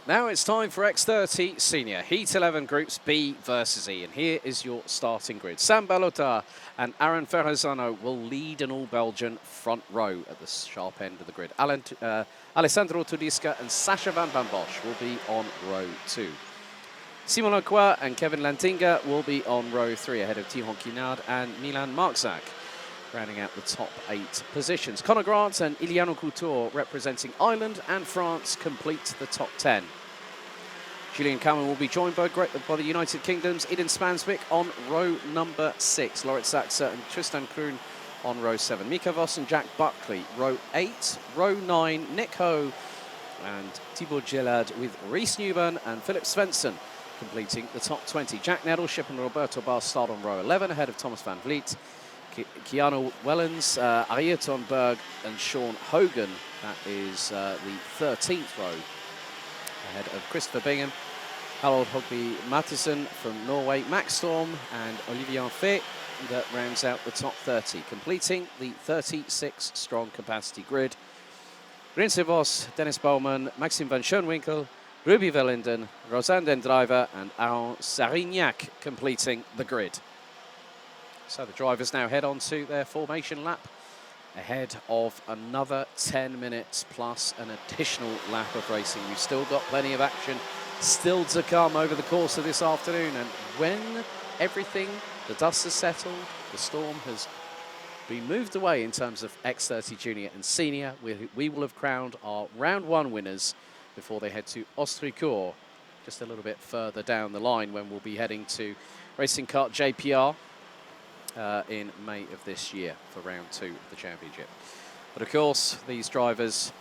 Now it's time for X30 Senior Heat 11 Groups B versus E, and here is your starting grid. Sam Balota and Aaron Ferrazano will lead an all-Belgian front row at the sharp end of the grid. Alessandro Tudiska and Sacha van Bosch will be on row 2. Simon Lacroix and Kevin Lantinga will be on row 3 ahead of Tihon Kinard and Milan Marczak, rounding out the top 8 positions. Conor Grant and Iliano Couture representing Ireland and France complete the top 10. Julian Kalman will be joined by the United Kingdom's Eden Spansvik on row number 6. Loritz Saxa and Tristan Kroon on row 7. Mika Voss and Jack Buckley, row 8. Row 9, Nick Ho and Thibaut Gillard with Reece Newburn and Philip Svensson completing the top 20. Jack Nettleship and Roberto Barr start on row 11 ahead of Thomas van Vliet. Keanu Wellens, Ayrton Berg and Sean Hogan, that is the 13th row, ahead of Christopher Bingham, Harold Hogby Mattison from Norway, Max Storm and Olivier Fay, that rounds out the top 30, completing the 36-strong capacity grid. Rinse Vos, Dennis Bowman, Maxim van Schoenwinkel, Ruby Verlinden, Rosanne Den Driver and Aaron Sarignac completing the grid. So the drivers now head on to their formation lap ahead of another 10 minutes plus an additional lap of racing. We've still got plenty of action still to come over the course of this afternoon. And when everything, the dust has settled, the storm has been moved away in terms of X30 Junior and Senior, we will have crowned our round 1 winners before they head to Ostricourt, just a little bit further down the line, when we'll be heading to Racing Kart JPR in May of this year for round 2 of the championship. But of course, these drivers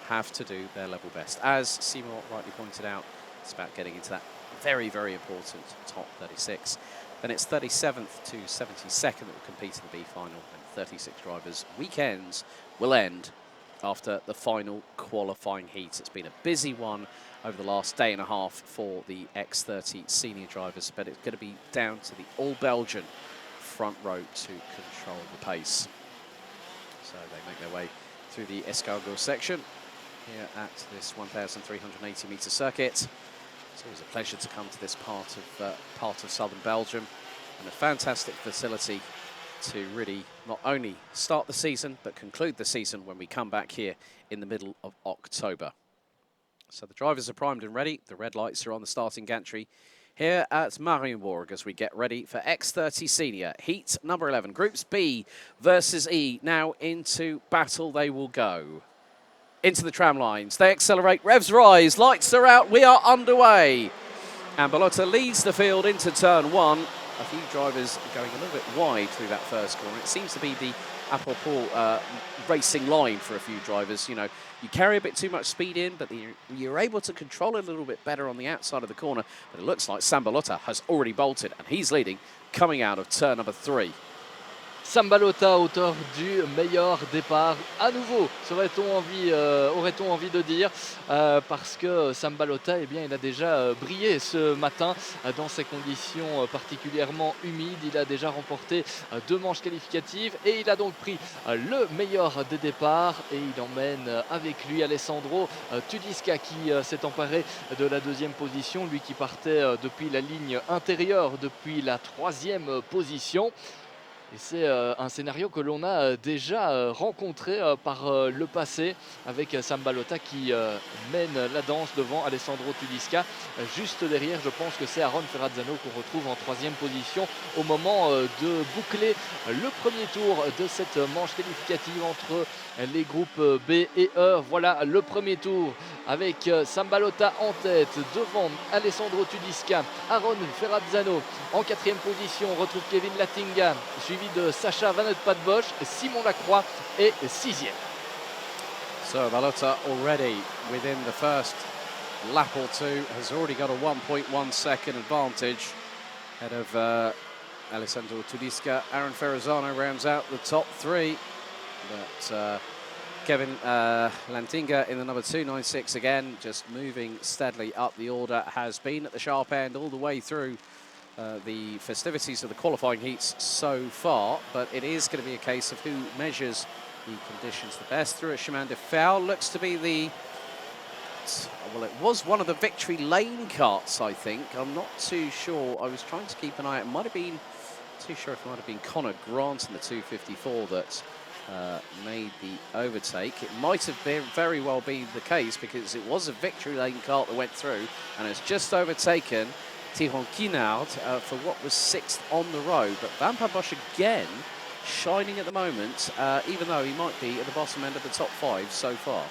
have to do their level best. As Seymour rightly pointed out, it's about getting into that very, very important top 36. Then it's 37th to 72nd that will compete in the B final, and 36 drivers' weekends will end after the final qualifying heat. It's been a busy one over the last day and a half for the X30 senior drivers, but it's going to be down to the all-Belgian front row to control the pace. So they make their way through the escargot section here at this 1,380 metre circuit. It's always a pleasure to come to this part of southern Belgium, and a fantastic facility to really not only start the season but conclude the season when we come back here in the middle of October. So the drivers are primed and ready. The red lights are on the starting gantry here at Mariembourg as we get ready for X30 Senior Heat number 11. Groups B versus E. Now into battle they will go. Into the tram lines. They accelerate. Revs rise. Lights are out. We are underway. And Balota leads the field into turn 1. A few drivers going a little bit wide through that first corner. It seems to be the apropos racing line for a few drivers. You know, you carry a bit too much speed in, but you're able to control it a little bit better on the outside of the corner. But it looks like Sam Balota has already bolted, and he's leading coming out of turn number 3. Sam Balota, auteur du meilleur départ à nouveau, aurait-on envie de dire, parce que Sam Balota, eh bien, il a déjà brillé ce matin dans ces conditions particulièrement humides. Il a déjà remporté 2 manches qualificatives et il a donc pris le meilleur des départs, et il emmène avec lui Alessandro Tudiska qui s'est emparé de la 2e position, lui qui partait depuis la ligne intérieure, depuis la 3e position. Et c'est un scénario que l'on a déjà rencontré par le passé, avec Sam Balota qui mène la danse devant Alessandro Tudiska. Juste derrière, je pense que c'est Aaron Ferrazzano qu'on retrouve en 3e position au moment de boucler le premier tour de cette manche qualificative entre les groupes B et E. Voilà le premier tour avec Sam Balota en tête devant Alessandro Tudiska. Aaron Ferrazzano en 4e position, on retrouve Kevin Lantinga, suivi de Sacha van Bosch. Simon Lacroix est 6e. So Balota already within the first lap or two has already got a 1.1 second advantage ahead of Alessandro Tudiska. Aaron Ferrazzano rounds out the top 3, but Kevin Lantinga in the number 296 again, just moving steadily up the order, has been at the sharp end all the way through the festivities of the qualifying heats so far, but it is going to be a case of who measures the conditions the best through a chemin de fer. Looks to be the well, it was one of the victory lane carts, I think. I'm not too sure. I was trying to keep an eye out. It might have been, too sure if it might have been Connor Grant in the 254 that made the overtake. It might have been very well been the case because it was a victory lane cart that went through and has just overtaken Tyrone Kinard for what was 6th on the road. But Van Bosch again shining at the moment, even though he might be at the bottom end of the top 5 so far.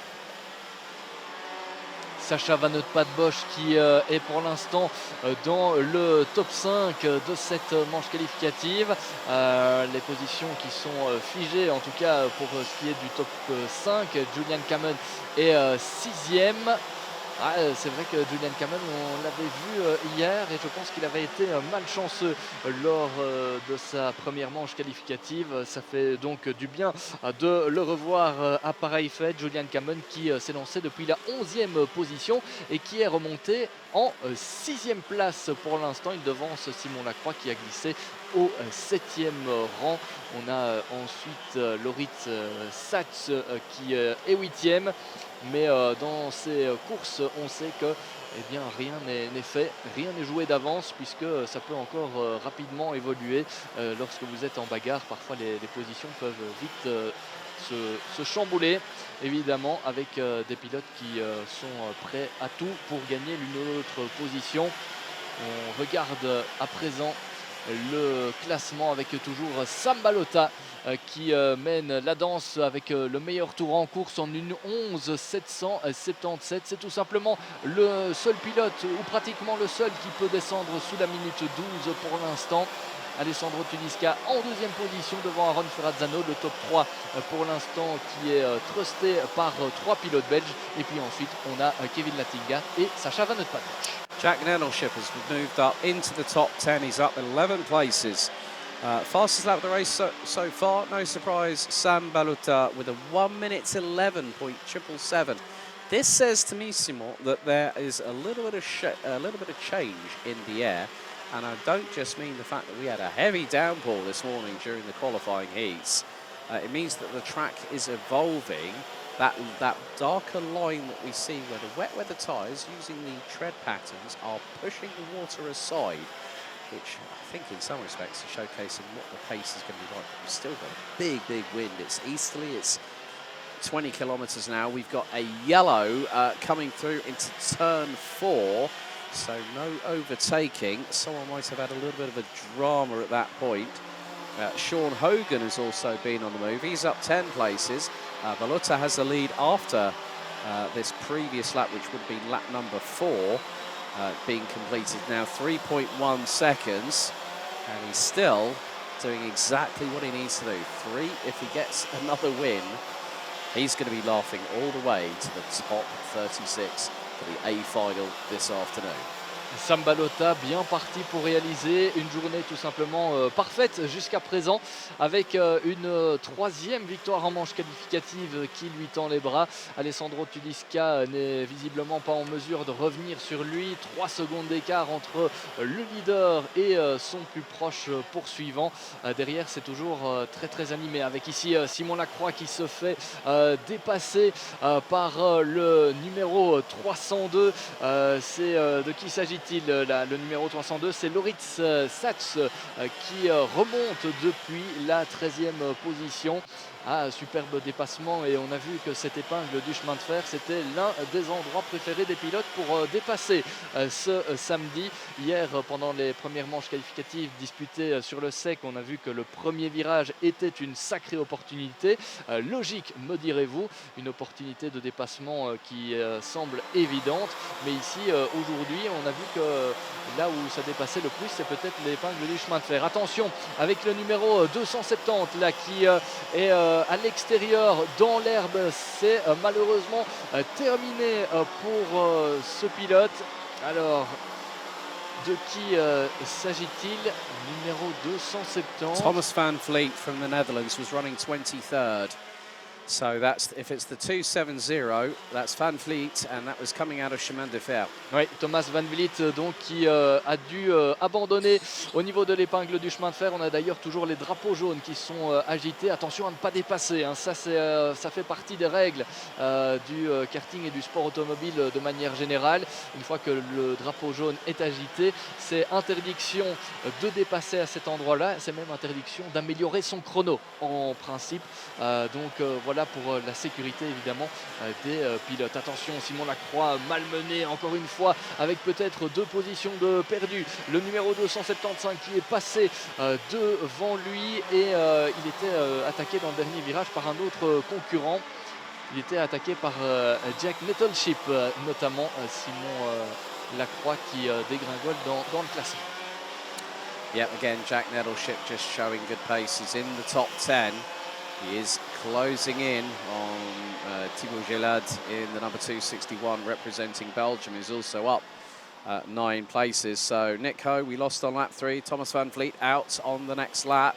Sacha Van Bosch qui est pour l'instant dans le top 5 de cette manche qualificative. Les positions qui sont figées, en tout cas pour ce qui est du top 5. Julian Kamen est 6e. C'est vrai que Julian Kamen, on l'avait vu hier et je pense qu'il avait été malchanceux lors de sa première manche qualificative. Ça fait donc du bien de le revoir à pareille fête. Julian Kamen qui s'est lancé depuis la 11e position et qui est remonté en 6e place pour l'instant. Il devance Simon Lacroix qui a glissé au 7e rang. On a ensuite Loritz Satz qui est 8e. Mais dans ces courses, on sait que rien n'est fait, rien n'est joué d'avance puisque ça peut encore rapidement évoluer. Lorsque vous êtes en bagarre, parfois les positions peuvent vite se chambouler, évidemment avec des pilotes qui sont prêts à tout pour gagner l'une ou l'autre position. On regarde à présent le classement avec toujours Sam Balota qui mène la danse avec le meilleur tour en course en une 11.777. C'est tout simplement le seul pilote ou pratiquement le seul qui peut descendre sous la minute 12 pour l'instant. Alessandro Tunisca en 2e position devant Aaron Ferrazzano, le top 3 pour l'instant qui est trusté par 3 pilotes belges. Et puis ensuite on a Kevin Latinga et Sacha Van Bosch. Jack Nettleship has moved up into the top 10. He's up 11 places. Fastest lap of the race so far, no surprise, Sam Balota with a 1 minute 11.777. This says to me, Simon, that there is a little bit of change in the air. And I don't just mean the fact that we had a heavy downpour this morning during the qualifying heats. It means that the track is evolving. That darker line that we see where the wet weather tyres using the tread patterns are pushing the water aside, which I think in some respects is showcasing what the pace is going to be like. We've still got a big wind. It's easterly, it's 20 kilometres now. We've got a yellow coming through into turn 4. So no overtaking. Someone might have had a little bit of a drama at that point. Sean Hogan has also been on the move. He's up 10 places. Balota has the lead after this previous lap, which would have been lap number 4, being completed now, 3.1 seconds. And he's still doing exactly what he needs to do. 3, if he gets another win, he's going to be laughing all the way to the top 36 for the A final this afternoon. Sam Balota bien parti pour réaliser une journée tout simplement parfaite jusqu'à présent avec une 3e victoire en manche qualificative qui lui tend les bras. Alessandro Tunisca n'est visiblement pas en mesure de revenir sur lui. 3 secondes d'écart entre le leader et son plus proche poursuivant. Derrière c'est toujours très animé avec ici Simon Lacroix qui se fait dépasser par le numéro 302. C'est de qui s'agit-il? Le numéro 302, c'est Loritz Satz qui remonte depuis la 13e position. Superbe dépassement et on a vu que cette épingle du chemin de fer, c'était l'un des endroits préférés des pilotes pour dépasser ce samedi. Hier, pendant les premières manches qualificatives disputées sur le sec, on a vu que le premier virage était une sacrée opportunité. Logique, me direz-vous, une opportunité de dépassement qui semble évidente. Mais ici, aujourd'hui, on a vu que là où ça dépassait le plus, c'est peut-être l'épingle du chemin de fer. Attention, avec le numéro 270 là qui est à l'extérieur dans l'herbe, c'est malheureusement terminé pour ce pilote. Alors de qui s'agit-il? Numéro 270. Thomas Van Vliet from the Netherlands was running 23rd. So that's if it's the 270, that's Van Vliet, and that was coming out of Chemin de Fer. Oui, Thomas Van Vliet donc qui a dû abandonner au niveau de l'épingle du chemin de fer. On a d'ailleurs toujours les drapeaux jaunes qui sont agités. Attention à ne pas dépasser, hein. Ça fait partie des règles du karting et du sport automobile de manière générale. Une fois que le drapeau jaune est agité, c'est interdiction de dépasser à cet endroit-là. C'est même interdiction d'améliorer son chrono en principe. Voilà pour la sécurité évidemment des pilotes. Attention, Simon Lacroix malmené encore une fois avec peut-être 2 positions de perdu. Le numéro 275 qui est passé devant lui et il était attaqué dans le dernier virage par un autre concurrent. Il était attaqué par Jack Nettleship, notamment Simon Lacroix qui dégringole dans le classement. Yep, again, Jack Nettleship just showing good pace. He's in the top 10. He is closing in on Thibaut Gélade in the number 261, representing Belgium, who's also up 9 places. So Nico, we lost on lap 3. Thomas Van Vliet out on the next lap.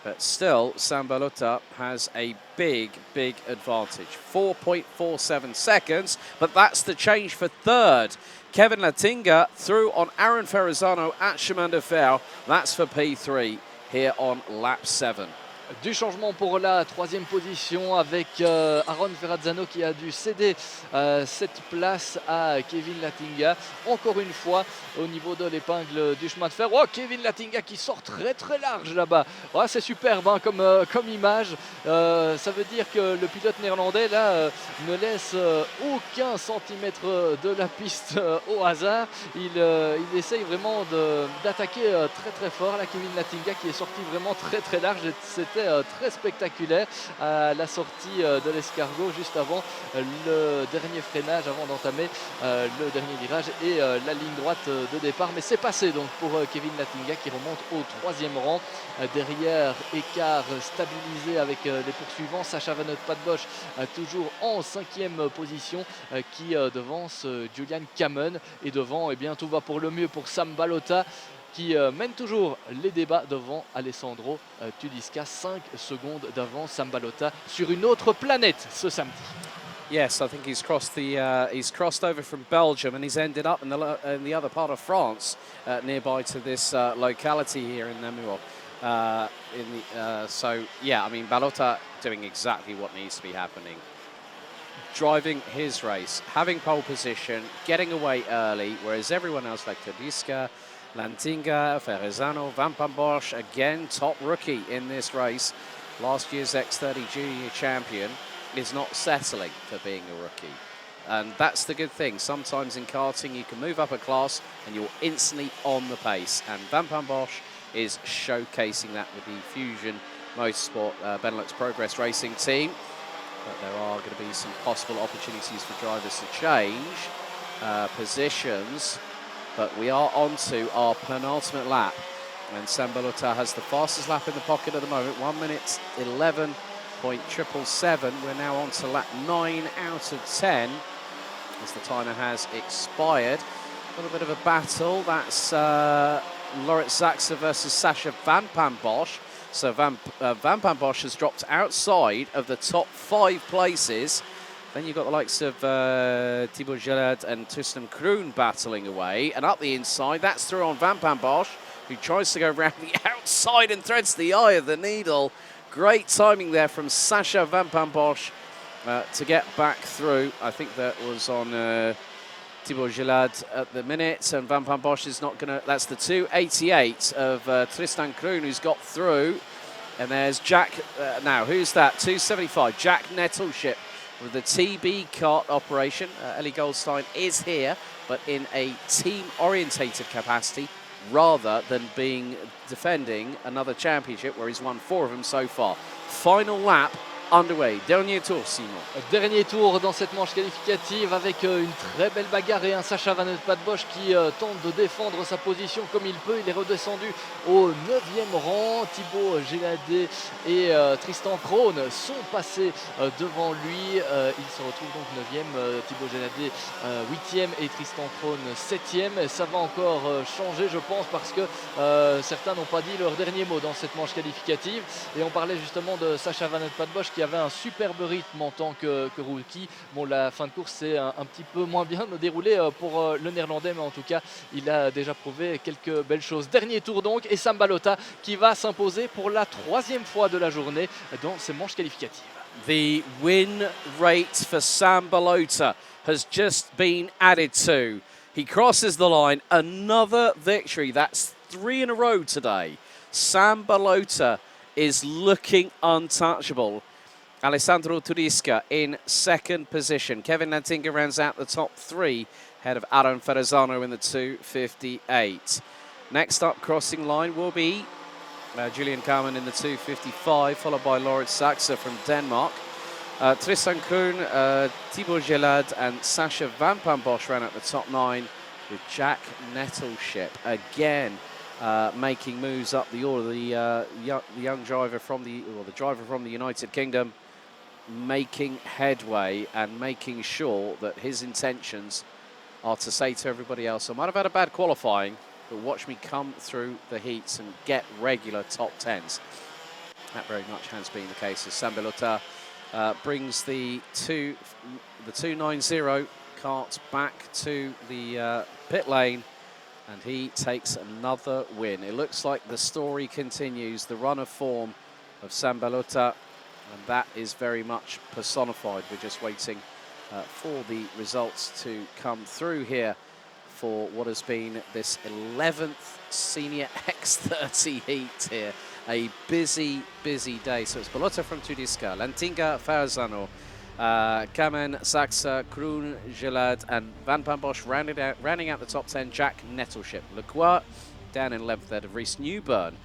But still, Sambalota has a big advantage. 4.47 seconds, but that's the change for third. Kevin Latinga through on Aaron Ferrazzano at Chemin de Fer. That's for P3 here on lap 7. Du changement pour la 3e position avec Aaron Ferrazzano qui a dû céder cette place à Kevin Latinga. Encore une fois au niveau de l'épingle du chemin de fer. Oh, Kevin Latinga qui sort très large là-bas. Oh, c'est superbe hein, comme image. Ça veut dire que le pilote néerlandais là ne laisse aucun centimètre de la piste au hasard. Il essaye vraiment d'attaquer très fort. Là, Kevin Latinga qui est sorti vraiment très large. C'était très spectaculaire à la sortie de l'escargot juste avant le dernier freinage, avant d'entamer le dernier virage et la ligne droite de départ. Mais c'est passé donc pour Kevin Latinga qui remonte au 3e rang. Derrière, écart stabilisé avec les poursuivants. Sacha Van Padbosch toujours en 5e position qui devance Julian Kamen. Et devant, eh bien, tout va pour le mieux pour Sam Balota, qui mène toujours les débats devant Alessandro Tudiska, 5 secondes d'avance. Sam Balota sur une autre planète ce samedi. Yes, I think he's crossed over from Belgium and he's ended up in the other part of France, nearby to this locality here in Namur. So yeah, I mean Balota doing exactly what needs to be happening. Driving his race, having pole position, getting away early, whereas everyone else like Tudiska, Lantinga, Ferrazzano, Van Bosch, again top rookie in this race. Last year's X30 junior champion is not settling for being a rookie. And that's the good thing. Sometimes in karting you can move up a class and you're instantly on the pace. And Van Bosch is showcasing that with the Fusion Motorsport Benelux Progress Racing team. But there are going to be some possible opportunities for drivers to change positions. But we are on to our penultimate lap. And Sambalota has the fastest lap in the pocket at the moment, 1 minute 11.777. We're now on to lap 9 out of 10 as the timer has expired. A little bit of a battle. That's Loritz Zaxa versus Sascha Van Bosch. So Van Bosch has dropped outside of the top 5 places. Then you've got the likes of Thibaut Gélade and Tristan Kroon battling away. And up the inside, that's through on Van Bosch, who tries to go around the outside and threads the eye of the needle. Great timing there from Sascha Van Bosch to get back through. I think that was on Thibaut Gélade at the minute. And Van Bosch is not going to... That's the 288 of Tristan Kroon who's got through. And there's Jack... now, who's that? 275. Jack Nettleship with the TB kart operation. Ellie Goldstein is here, but in a team-orientated capacity rather than defending another championship where he's won 4 of them so far. Final lap underway. Dernier tour, Simon. Dernier tour dans cette manche qualificative avec une très belle bagarre et un Sacha Van Padbosch qui tente de défendre sa position comme il peut. Il est redescendu au 9e rang. Thibaut Gélade et Tristan Kroon sont passés devant lui. Il se retrouve donc 9e, Thibaut Gélade 8e et Tristan Kroon 7e. Ça va encore changer, je pense, parce que certains n'ont pas dit leur dernier mot dans cette manche qualificative. Et on parlait justement de Sacha Van Padbosch qui avait un superbe rythme en tant que rookie. Bon, la fin de course s'est un petit peu moins bien déroulée pour le néerlandais, mais en tout cas, il a déjà prouvé quelques belles choses. Dernier tour donc, et Sam Balota qui va s'imposer pour la 3e fois de la journée dans ces manches qualificatives. The win rate for Sam Balota has just been added to. He crosses the line, another victory. That's 3 in a row today. Sam Balota is looking untouchable. Alessandro Turisca in 2nd position. Kevin Lantinga rounds out the top 3, ahead of Aaron Ferrazano in the 2:58. Next up, crossing line will be Julian Carmen in the 2:55, followed by Lawrence Saxa from Denmark. Tristan Kuhn, Thibaut Gelad and Sasha Van Pambosch ran at the top 9, with Jack Nettleship again making moves up the order. The young driver from the driver from the United Kingdom making headway and making sure that his intentions are to say to everybody else, I might have had a bad qualifying, but watch me come through the heats and get regular top 10s. That very much has been the case as Sam Balota brings the 290 cart back to the pit lane, and he takes another win. It looks like the story continues, the run of form of Sam Balota, and that is very much personified. We're just waiting for the results to come through here for what has been this 11th Senior X30 heat here. A busy, busy day. So it's Balota from Turisca, Lantinga, Ferrazano, Kamen, Saxa, Kroon, Gelad, and Van Pambosch rounding out the top 10. Jack Nettleship, Leclerc down in 11th there of Reese Newburn.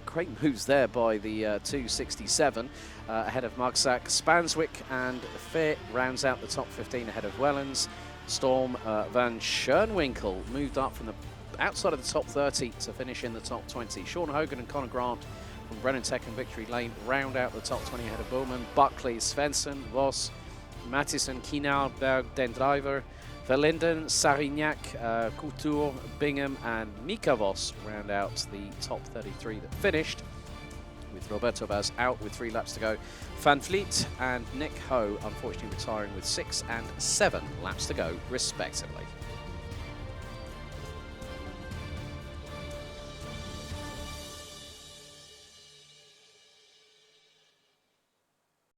Great moves there by the 267 ahead of Mugsack. Spanswick and Fair rounds out the top 15 ahead of Wellens. Storm Van Schoenwinkel moved up from the outside of the top 30 to finish in the top 20. Sean Hogan and Connor Grant from Brennan Tech and Victory Lane round out the top 20 ahead of Bowman. Buckley, Svensson, Voss, Mattison, Kienarberg, Den Driver, Verlinden, Sarignac, Couture, Bingham and Mika Voss round out the top 33 that finished, with Roberto Vaz out with 3 laps to go. Van Vliet and Nick Ho unfortunately retiring with 6 and 7 laps to go respectively.